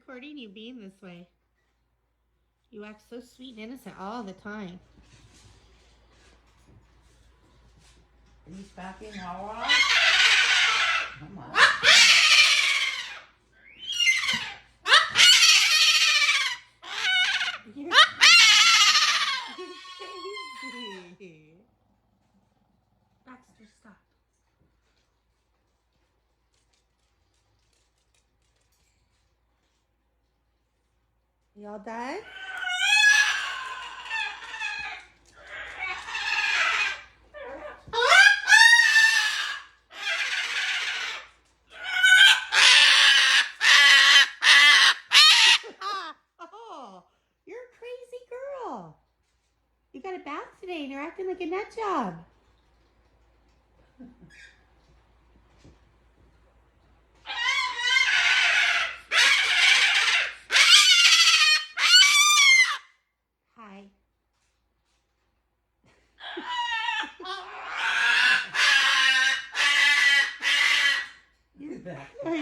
recording you being this way. You act so sweet and innocent all the time. Are you smacking Hawa? Come on. You're crazy. Baxter, stop. Y'all done? Oh, you're a crazy girl. You got a bath today and you're acting like a nut job. Hi. Look at that. Are